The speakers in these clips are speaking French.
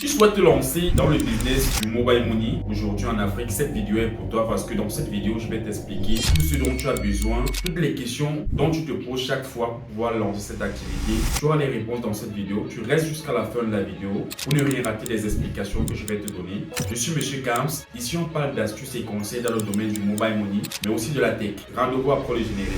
Tu souhaites te lancer dans le business du mobile money aujourd'hui en Afrique, cette vidéo est pour toi parce que dans cette vidéo, je vais t'expliquer tout ce dont tu as besoin, toutes les questions dont tu te poses chaque fois pour pouvoir lancer cette activité. Tu auras les réponses dans cette vidéo. Tu restes jusqu'à la fin de la vidéo pour ne rien rater des explications que je vais te donner. Je suis Monsieur Kams. Ici, on parle d'astuces et conseils dans le domaine du mobile money, mais aussi de la tech. Rendez-vous après le générique.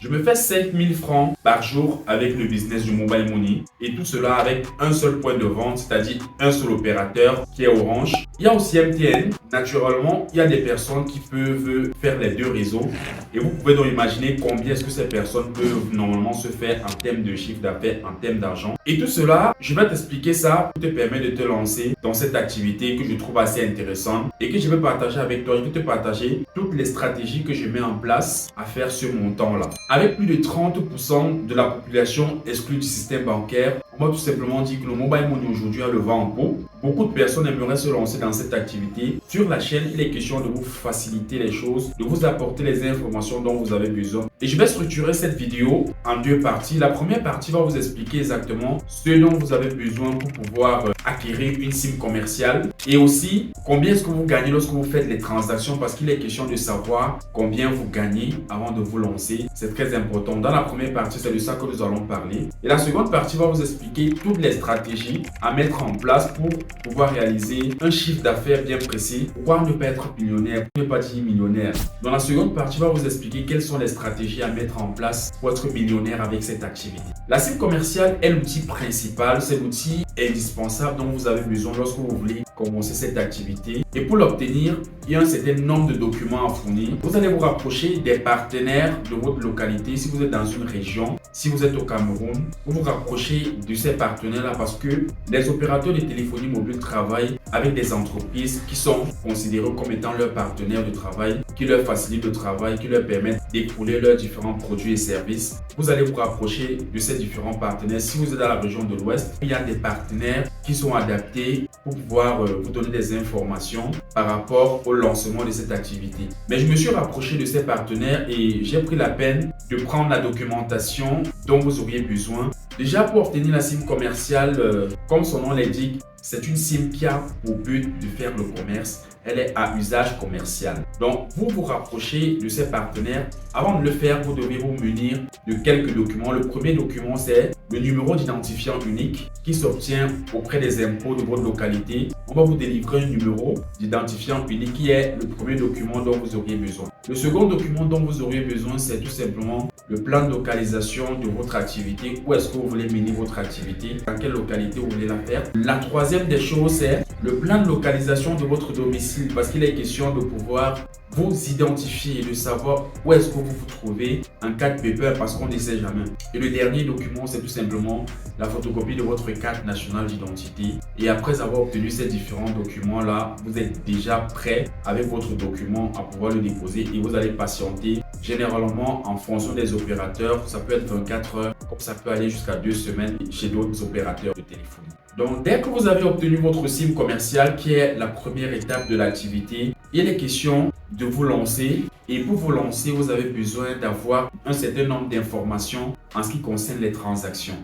Je me fais 5000 francs par jour avec le business du mobile money et tout cela avec un seul point de vente, c'est-à-dire un seul opérateur qui est Orange. Il y a aussi MTN. Naturellement, il y a des personnes qui peuvent faire les deux réseaux et vous pouvez donc imaginer combien est-ce que ces personnes peuvent normalement se faire en termes de chiffre d'affaires, en termes d'argent. Et tout cela, je vais t'expliquer ça pour te permettre de te lancer dans cette activité que je trouve assez intéressante et que je vais partager avec toi. Je vais te partager toutes les stratégies que je mets en place à faire ce montant-là. Avec plus de 30% de la population exclue du système bancaire, on va tout simplement dire que le mobile money aujourd'hui a le vent en poupe. Beaucoup de personnes aimeraient se lancer dans cette activité. Sur la chaîne, il est question de vous faciliter les choses, de vous apporter les informations dont vous avez besoin. Et je vais structurer cette vidéo en deux parties. La première partie va vous expliquer exactement ce dont vous avez besoin pour pouvoir acquérir une SIM commerciale et aussi combien est-ce que vous gagnez lorsque vous faites les transactions parce qu'il est question de savoir combien vous gagnez avant de vous lancer. C'est très important. Dans la première partie, c'est de ça que nous allons parler. Et la seconde partie va vous expliquer toutes les stratégies à mettre en place pour pouvoir réaliser un chiffre d'affaires bien précis. Pourquoi ne pas être millionnaire, ne pas dire millionnaire. Dans la seconde partie, va vous expliquer quelles sont les stratégies à mettre en place pour être millionnaire avec cette activité. La SIM commerciale est l'outil principal, c'est l'outil indispensable dont vous avez besoin lorsque vous voulez commencer cette activité. Et pour l'obtenir, il y a un certain nombre de documents à fournir. Vous allez vous rapprocher des partenaires de votre localité. Si vous êtes dans une région, si vous êtes au Cameroun, vous vous rapprochez de ces partenaires-là parce que les opérateurs de téléphonie mobile travaillent avec des entreprises qui sont considérées comme étant leurs partenaires de travail, qui leur facilitent le travail, qui leur permettent d'écouler leurs différents produits et services. Vous allez vous rapprocher de ces différents partenaires. Si vous êtes dans la région de l'Ouest, il y a des partenaires qui sont adaptés pour pouvoir vous donner des informations par rapport au lancement de cette activité. Mais je me suis rapproché de ces partenaires et j'ai pris la peine de prendre la documentation dont vous auriez besoin. Déjà, pour obtenir la SIM commerciale, comme son nom l'indique, c'est une SIM qui a pour but de faire le commerce. Elle est à usage commercial. Donc, vous vous rapprochez de ces partenaires. Avant de le faire, vous devez vous munir de quelques documents. Le premier document, c'est le numéro d'identifiant unique qui s'obtient auprès des impôts de votre localité. On va vous délivrer un numéro d'identifiant unique qui est le premier document dont vous auriez besoin. Le second document dont vous auriez besoin, c'est tout simplement le plan de localisation de votre activité. Où est-ce que vous voulez mener votre activité? Dans quelle localité vous voulez la faire? La troisième des choses, c'est le plan de localisation de votre domicile parce qu'il est question de pouvoir vous identifier et de savoir où est-ce que vous vous trouvez en cas de pépin parce qu'on ne sait jamais. Et le dernier document, c'est tout simplement la photocopie de votre carte nationale d'identité. Et après avoir obtenu ces différents documents-là, vous êtes déjà prêt avec votre document à pouvoir le déposer et vous allez patienter. Généralement, en fonction des opérateurs, ça peut être 24 heures, comme ça peut aller jusqu'à 2 semaines chez d'autres opérateurs de téléphonie. Donc, dès que vous avez obtenu votre SIM commerciale, qui est la première étape de l'activité, il est question de vous lancer. Et pour vous lancer, vous avez besoin d'avoir un certain nombre d'informations en ce qui concerne les transactions.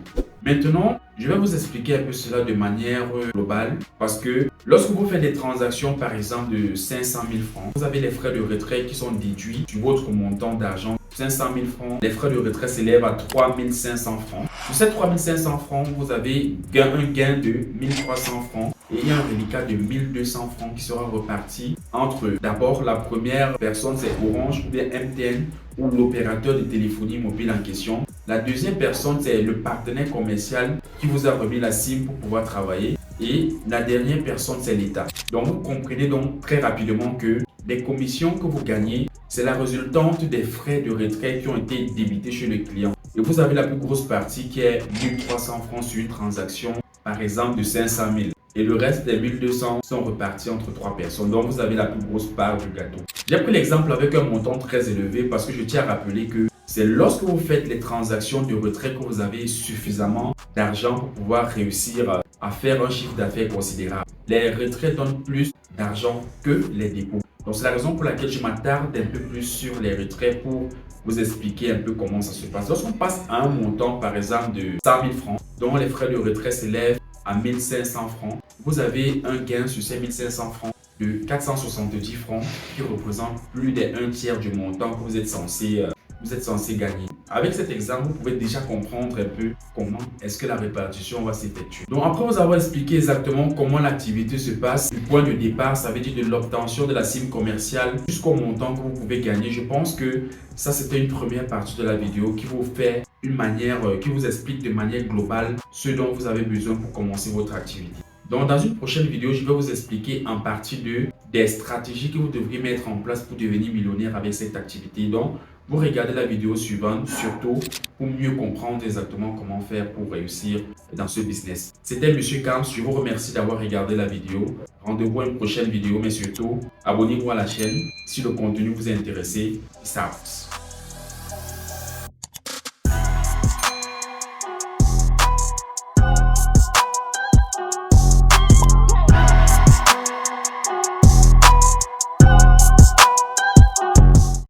Maintenant, je vais vous expliquer un peu cela de manière globale parce que lorsque vous faites des transactions, par exemple de 500 000 francs, vous avez les frais de retrait qui sont déduits sur votre montant d'argent. 500 000 francs, les frais de retrait s'élèvent à 3 500 francs. Sur ces 3 500 francs, vous avez un gain de 1300 francs et il y a un reliquat de 1200 francs qui sera reparti entre d'abord la première personne, c'est Orange ou bien MTN ou l'opérateur de téléphonie mobile en question. La deuxième personne, c'est le partenaire commercial qui vous a remis la SIM pour pouvoir travailler. Et la dernière personne, c'est l'État. Donc, vous comprenez donc très rapidement que les commissions que vous gagnez, c'est la résultante des frais de retrait qui ont été débités chez le client. Et vous avez la plus grosse partie qui est 1300 francs sur une transaction, par exemple de 500 000. Et le reste des 1200 sont repartis entre 3 personnes. Donc, vous avez la plus grosse part du gâteau. J'ai pris l'exemple avec un montant très élevé parce que je tiens à rappeler que c'est lorsque vous faites les transactions de retrait que vous avez suffisamment d'argent pour pouvoir réussir à faire un chiffre d'affaires considérable. Les retraits donnent plus d'argent que les dépôts. Donc, c'est la raison pour laquelle je m'attarde un peu plus sur les retraits pour vous expliquer un peu comment ça se passe. Lorsqu'on passe à un montant, par exemple, de 100 000 francs, dont les frais de retrait s'élèvent à 1500 francs, vous avez un gain sur ces 1500 francs de 470 francs qui représente plus d'un tiers du montant que vous êtes censé gagner. Avec cet exemple, vous pouvez déjà comprendre un peu comment est-ce que la répartition va s'effectuer. Donc après vous avoir expliqué exactement comment l'activité se passe, du point de départ, ça veut dire de l'obtention de la cible commerciale jusqu'au montant que vous pouvez gagner, je pense que ça c'était une première partie de la vidéo qui vous fait qui vous explique de manière globale ce dont vous avez besoin pour commencer votre activité. Donc, dans une prochaine vidéo, je vais vous expliquer en partie des stratégies que vous devriez mettre en place pour devenir millionnaire avec cette activité. Donc, vous regardez la vidéo suivante, surtout pour mieux comprendre exactement comment faire pour réussir dans ce business. C'était Monsieur Carms, je vous remercie d'avoir regardé la vidéo. Rendez-vous à une prochaine vidéo, mais surtout, abonnez-vous à la chaîne si le contenu vous a intéressé. Peace out.